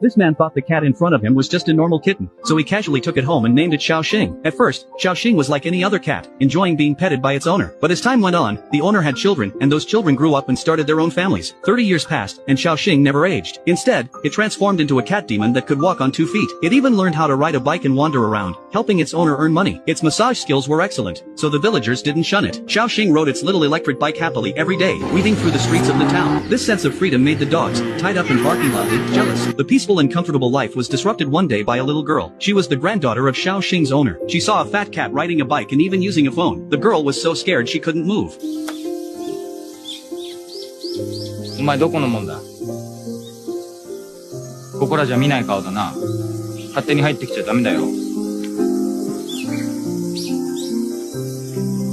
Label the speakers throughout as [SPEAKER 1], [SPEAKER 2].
[SPEAKER 1] This man thought the cat in front of him was just a normal kitten, so he casually took it home and named it Xiaoxing. At first, Xiaoxing was like any other cat, enjoying being petted by its owner. But as time went on, the owner had children, and those children grew up and started their own families. 30 years passed, and Xiaoxing never aged. Instead, it transformed into a cat demon that could walk on 2 feet. It even learned how to ride a bike and wander around, helping its owner earn money. Its massage skills were excellent, so the villagers didn't shun it. Xiaoxing rode its little electric bike happily every day, weaving through the streets of the town. This sense of freedom made the dogs, tied up and barking loudly, jealous. The peaceful and comfortable life was disrupted one day by a little girl. She was the granddaughter of Xiaoxing's owner. She saw a fat cat riding a bike and even using a phone. The girl was so scared she couldn't move.
[SPEAKER 2] お前どこのもんだ？ここらじゃ見ない顔だな。勝手に入ってきちゃダメだよ。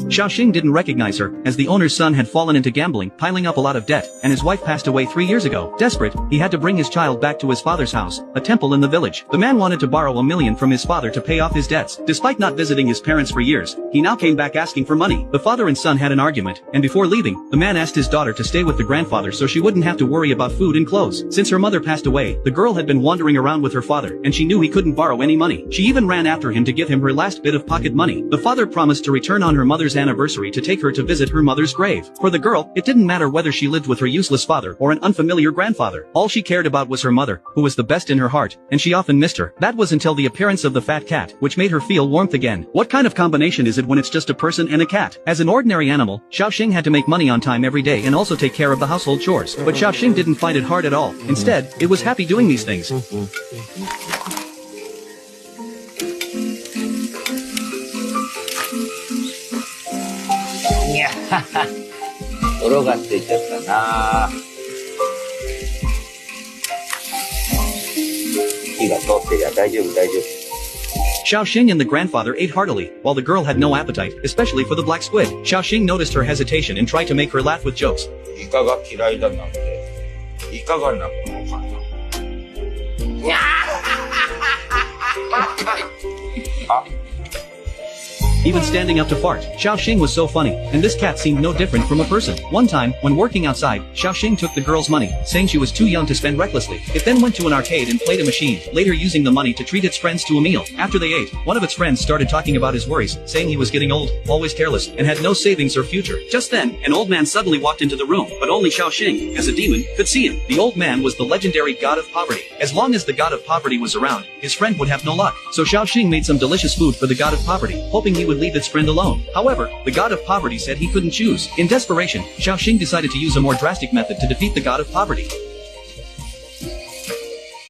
[SPEAKER 1] Xiaoxing didn't recognize her, as the owner's son had fallen into gambling, piling up a lot of debt, and his wife passed away 3 years ago. Desperate, he had to bring his child back to his father's house, a temple in the village. The man wanted to borrow $1 million from his father to pay off his debts. Despite not visiting his parents for years, he now came back asking for money. The father and son had an argument, and before leaving, the man asked his daughter to stay with the grandfather so she wouldn't have to worry about food and clothes. Since her mother passed away, the girl had been wandering around with her father, and she knew he couldn't borrow any money. She even ran after him to give him her last bit of pocket money. The father promised to return on her mother's anniversary to take her to visit her mother's grave. For the girl, it didn't matter whether she lived with her useless father or an unfamiliar grandfather. All she cared about was her mother, who was the best in her heart, and she often missed her. That was until the appearance of the fat cat, which made her feel warmth again. What kind of combination is it when it's just a person and a cat? As an ordinary animal, Xiaoxing had to make money on time every day and also take care of the household chores. But Xiaoxing didn't find it hard at all. Instead, it was happy doing these things.
[SPEAKER 2] にゃはは泥がついちゃったな。火が通ってりゃ大丈夫大丈夫。
[SPEAKER 1] Xiaoxing and the grandfather ate heartily, while the girl had no appetite, especially for the black squid. Xiaoxing noticed her hesitation and tried to make her laugh with jokes.
[SPEAKER 2] イカが嫌いだなんて、いかがなものかな。にゃあ
[SPEAKER 1] Even standing up to fart, Xiaoxing was so funny, and this cat seemed no different from a person. One time, when working outside, Xiaoxing took the girl's money, saying she was too young to spend recklessly. It then went to an arcade and played a machine, later using the money to treat its friends to a meal. After they ate, one of its friends started talking about his worries, saying he was getting old, always careless, and had no savings or future. Just then, an old man suddenly walked into the room, but only Xiaoxing, as a demon, could see him. The old man was the legendary god of poverty. As long as the god of poverty was around, his friend would have no luck. So Xiaoxing made some delicious food for the god of poverty, hoping he would leave its friend alone. However, the god of poverty said he couldn't choose. In desperation, Xiaoxing decided to use a more drastic method to defeat the god of poverty.